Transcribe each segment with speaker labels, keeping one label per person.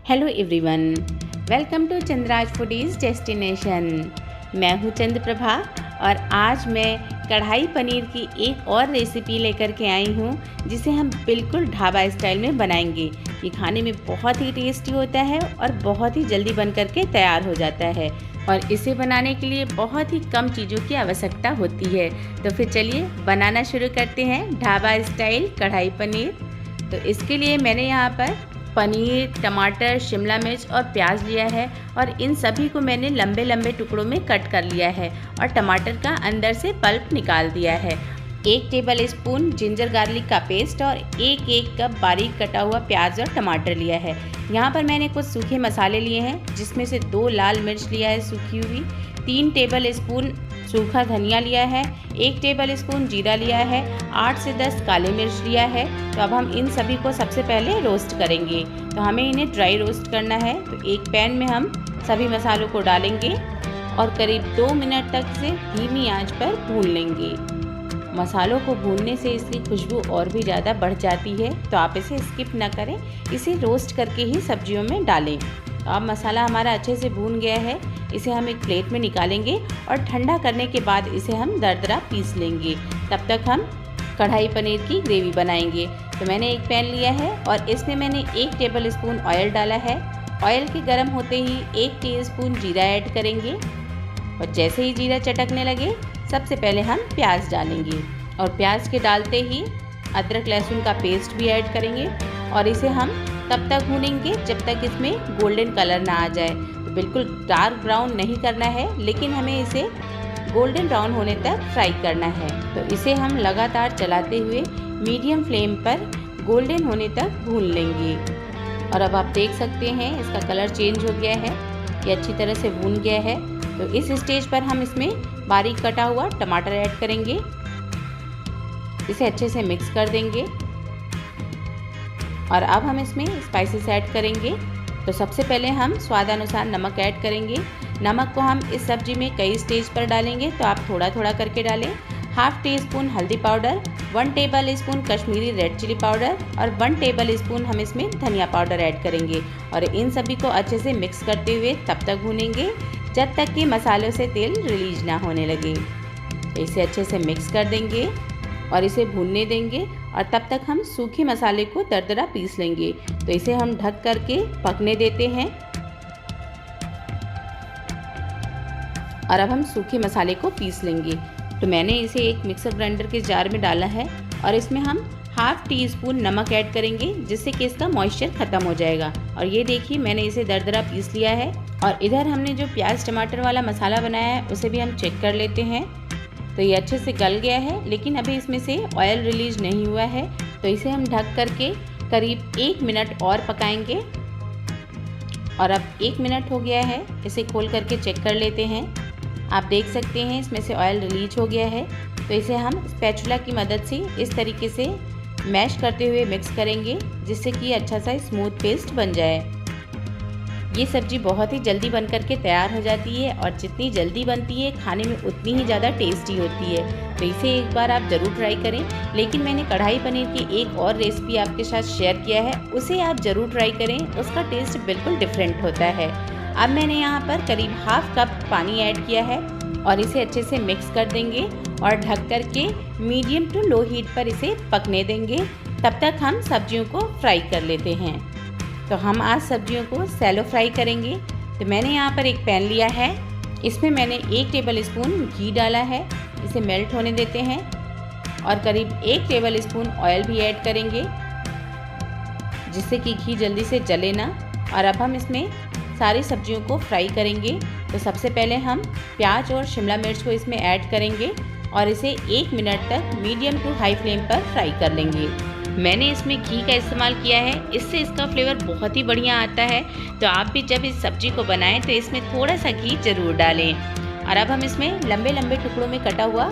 Speaker 1: Hello everyone, welcome to Chandra's foodies destination. मैं हूँ चंद्रप्रभा और आज मैं कढ़ाई पनीर की एक और रेसिपी लेकर के आई हूँ जिसे हम बिल्कुल ढाबा स्टाइल में बनाएंगे। ये खाने में बहुत ही टेस्टी होता है और बहुत ही जल्दी बन करके तैयार हो जाता है और इसे बनाने के लिए बहुत ही कम चीज़ों की आवश्यकता होती है। तो फिर चलिए बनाना शुरू करते हैं ढाबा स्टाइल कढ़ाई पनीर। तो इसके लिए मैंने यहाँ पर पनीर, टमाटर, शिमला मिर्च और प्याज लिया है और इन सभी को मैंने लंबे लंबे टुकड़ों में कट कर लिया है और टमाटर का अंदर से पल्प निकाल दिया है। 1 टेबल स्पून जिंजर गार्लिक का पेस्ट और एक कप बारीक कटा हुआ प्याज और टमाटर लिया है। यहाँ पर मैंने कुछ सूखे मसाले लिए हैं जिसमें से 2 लाल मिर्च लिया है सूखी हुई, 3 टेबल स्पून सूखा धनिया लिया है, 1 टेबल स्पून जीरा लिया है, 8 से 10 काली मिर्च लिया है। तो अब हम इन सभी को सबसे पहले रोस्ट करेंगे। तो हमें इन्हें ड्राई रोस्ट करना है। तो एक पैन में हम सभी मसालों को डालेंगे और करीब 2 मिनट तक इसे धीमी आंच पर भून लेंगे। मसालों को भूनने से इसकी खुशबू और भी ज़्यादा बढ़ जाती है, तो आप इसे स्किप ना करें, इसे रोस्ट करके ही सब्जियों में डालें। तो अब मसाला हमारा अच्छे से भून गया है, इसे हम एक प्लेट में निकालेंगे और ठंडा करने के बाद इसे हम दरदरा पीस लेंगे। तब तक हम कढ़ाई पनीर की ग्रेवी बनाएंगे। तो मैंने एक पैन लिया है और इसमें मैंने 1 टेबल स्पून ऑयल डाला है। ऑयल के गर्म होते ही 1 टीस्पून जीरा ऐड करेंगे और जैसे ही जीरा चटकने लगे सबसे पहले हम प्याज डालेंगे और प्याज के डालते ही अदरक लहसुन का पेस्ट भी ऐड करेंगे और इसे हम तब तक भूनेंगे जब तक इसमें गोल्डन कलर ना आ जाए। तो बिल्कुल डार्क ब्राउन नहीं करना है, लेकिन हमें इसे गोल्डन ब्राउन होने तक फ्राई करना है। तो इसे हम लगातार चलाते हुए मीडियम फ्लेम पर गोल्डन होने तक भून लेंगे। और अब आप देख सकते हैं इसका कलर चेंज हो गया है, ये अच्छी तरह से भून गया है। तो इस स्टेज पर हम इसमें बारीक कटा हुआ टमाटर ऐड करेंगे, इसे अच्छे से मिक्स कर देंगे और अब हम इसमें स्पाइसेस ऐड करेंगे। तो सबसे पहले हम स्वादानुसार नमक ऐड करेंगे। नमक को हम इस सब्जी में कई स्टेज पर डालेंगे, तो आप थोड़ा थोड़ा करके डालें। 1/2 टीस्पून हल्दी powder, 1 table spoon Kashmiri red chilli powder और 1 टेबल स्पून हम इसमें धनिया पाउडर ऐड करेंगे और इन सभी को अच्छे से मिक्स करते हुए तब तक भूनेंगे जब तक कि मसालों से तेल रिलीज ना होने लगे। इसे अच्छे से मिक्स कर देंगे और इसे भूनने देंगे और तब तक हम सूखे मसाले को दरदरा पीस लेंगे। तो इसे हम ढक करके पकने देते हैं और अब हम सूखे मसाले को पीस लेंगे। तो मैंने इसे एक मिक्सर ग्राइंडर के जार में डाला है और इसमें हम 1/2 टीस्पून नमक ऐड करेंगे जिससे कि इसका मॉइस्चर ख़त्म हो जाएगा। और ये देखिए मैंने इसे दरदरा पीस लिया है। और इधर हमने जो प्याज टमाटर वाला मसाला बनाया है उसे भी हम चेक कर लेते हैं। तो ये अच्छे से गल गया है, लेकिन अभी इसमें से ऑयल रिलीज नहीं हुआ है। तो इसे हम ढक करके करीब 1 मिनट और पकाएंगे। और अब 1 मिनट हो गया है, इसे खोल करके चेक कर लेते हैं। आप देख सकते हैं इसमें से ऑयल रिलीज हो गया है। तो इसे हम स्पैचुला की मदद से इस तरीके से मैश करते हुए मिक्स करेंगे जिससे कि अच्छा सा स्मूथ पेस्ट बन जाए। ये सब्ज़ी बहुत ही जल्दी बन करके तैयार हो जाती है और जितनी जल्दी बनती है खाने में उतनी ही ज़्यादा टेस्टी होती है। तो इसे एक बार आप ज़रूर ट्राई करें। लेकिन मैंने कढ़ाई पनीर की एक और रेसिपी आपके साथ शेयर किया है, उसे आप ज़रूर ट्राई करें, उसका टेस्ट बिल्कुल डिफरेंट होता है। अब मैंने यहाँ पर करीब 1/2 कप पानी ऐड किया है और इसे अच्छे से मिक्स कर देंगे और ढक करके मीडियम टू लो हीट पर इसे पकने देंगे। तब तक हम सब्जियों को फ्राई कर लेते हैं। तो हम आज सब्जियों को सैलो फ्राई करेंगे। तो मैंने यहाँ पर एक पैन लिया है, इसमें मैंने 1 टेबल स्पून घी डाला है, इसे मेल्ट होने देते हैं और करीब 1 टेबल स्पून ऑयल भी ऐड करेंगे जिससे कि घी जल्दी से जले ना। और अब हम इसमें सारी सब्जियों को फ्राई करेंगे। तो सबसे पहले हम प्याज और शिमला मिर्च को इसमें ऐड करेंगे और इसे 1 मिनट तक मीडियम टू हाई फ्लेम पर फ्राई कर लेंगे। मैंने इसमें घी का इस्तेमाल किया है, इससे इसका फ्लेवर बहुत ही बढ़िया आता है। तो आप भी जब इस सब्जी को बनाएं तो इसमें थोड़ा सा घी जरूर डालें। और अब हम इसमें लंबे लंबे टुकड़ों में कटा हुआ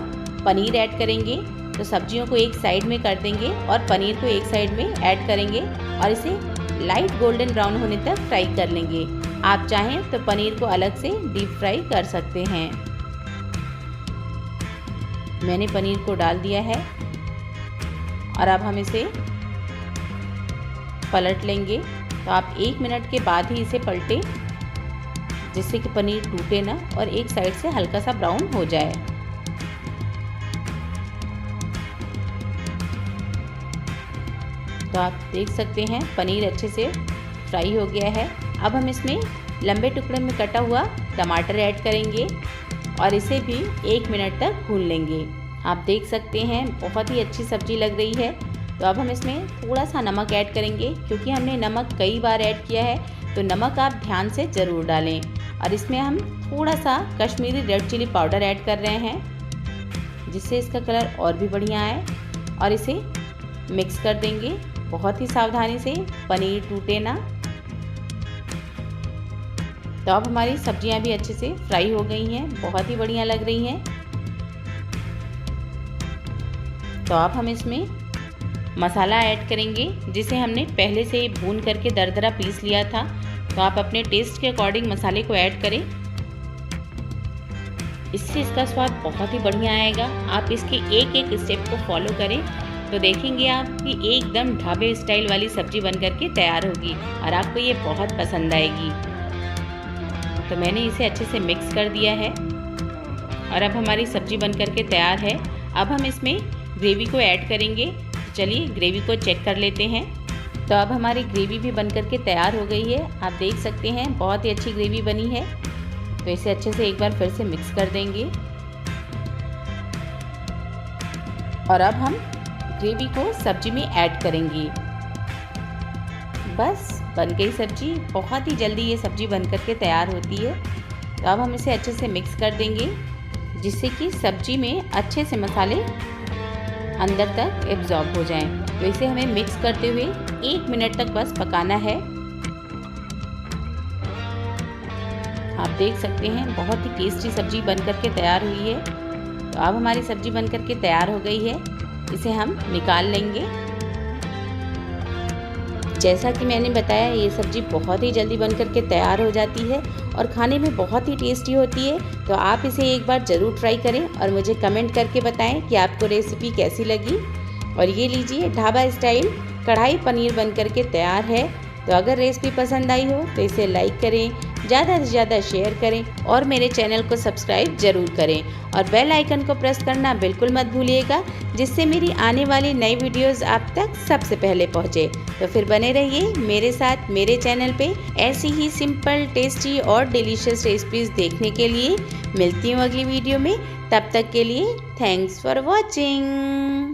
Speaker 1: पनीर ऐड करेंगे। तो सब्जियों को एक साइड में कर देंगे और पनीर को एक साइड में ऐड करेंगे और इसे लाइट गोल्डन ब्राउन होने तक फ्राई कर लेंगे। आप चाहें तो पनीर को अलग से डीप फ्राई कर सकते हैं। मैंने पनीर को डाल दिया है और अब हम इसे पलट लेंगे। तो तो आप 1 मिनट के बाद ही इसे पलटें, जिससे कि पनीर टूटे ना और एक साइड से हल्का सा ब्राउन हो जाए। तो आप देख सकते हैं पनीर अच्छे से फ्राई हो गया है। अब हम इसमें लंबे टुकड़े में कटा हुआ टमाटर ऐड करेंगे और इसे भी 1 मिनट तक भून लेंगे। आप देख सकते हैं बहुत ही अच्छी सब्ज़ी लग रही है। तो अब हम इसमें थोड़ा सा नमक ऐड करेंगे, क्योंकि हमने नमक कई बार ऐड किया है, तो नमक आप ध्यान से ज़रूर डालें। और इसमें हम थोड़ा सा Kashmiri red chilli powder add कर रहे हैं, जिससे इसका कलर और भी बढ़िया आए। और इसे मिक्स कर देंगे बहुत ही सावधानी से, पनीर टूटे ना। तो अब हमारी सब्जियां भी अच्छे से फ्राई हो गई हैं, बहुत ही बढ़िया लग रही हैं। तो अब हम इसमें मसाला ऐड करेंगे, जिसे हमने पहले से ही भून करके दरदरा पीस लिया था। तो आप अपने टेस्ट के अकॉर्डिंग मसाले को ऐड करें, इससे इसका स्वाद बहुत ही बढ़िया आएगा। आप इसके एक एक स्टेप को फॉलो करें तो देखेंगे आप कि एकदम ढाबे स्टाइल वाली सब्जी बन करके तैयार होगी और आपको ये बहुत पसंद आएगी। तो मैंने इसे अच्छे से मिक्स कर दिया है और अब हमारी सब्जी बन करके तैयार है। अब हम इसमें ग्रेवी को ऐड करेंगे। तो चलिए ग्रेवी को चेक कर लेते हैं। तो अब हमारी ग्रेवी भी बन करके तैयार हो गई है। आप देख सकते हैं बहुत ही अच्छी ग्रेवी बनी है। तो इसे अच्छे से एक बार फिर से मिक्स कर देंगे और अब हम ग्रेवी को सब्जी में ऐड करेंगे। बस बन गई सब्जी। बहुत ही जल्दी ये सब्जी बन करके तैयार होती है। तो अब हम इसे अच्छे से मिक्स कर देंगे, जिससे कि सब्जी में अच्छे से मसाले अंदर तक एब्जॉर्ब हो जाएं। तो इसे हमें मिक्स करते हुए 1 मिनट तक बस पकाना है। आप देख सकते हैं बहुत ही टेस्टी सब्जी बन करके तैयार हुई है। तो अब हमारी सब्जी बन करके तैयार हो गई है, इसे हम निकाल लेंगे। जैसा कि मैंने बताया, ये सब्जी बहुत ही जल्दी बन करके तैयार हो जाती है और खाने में बहुत ही टेस्टी होती है। तो आप इसे एक बार ज़रूर ट्राई करें और मुझे कमेंट करके बताएं कि आपको रेसिपी कैसी लगी। और ये लीजिए ढाबा स्टाइल कढ़ाई पनीर बन करके तैयार है। तो अगर रेसिपी पसंद आई हो तो इसे लाइक करें, ज़्यादा से ज़्यादा शेयर करें और मेरे चैनल को सब्सक्राइब ज़रूर करें और बेल आइकन को प्रेस करना बिल्कुल मत भूलिएगा, जिससे मेरी आने वाली नई वीडियोस आप तक सबसे पहले पहुंचे। तो फिर बने रहिए मेरे साथ मेरे चैनल पे ऐसी ही सिंपल, टेस्टी और डिलीशियस रेसिपीज़ देखने के लिए। मिलती हूँ अगली वीडियो में, तब तक के लिए थैंक्स फॉर वॉचिंग।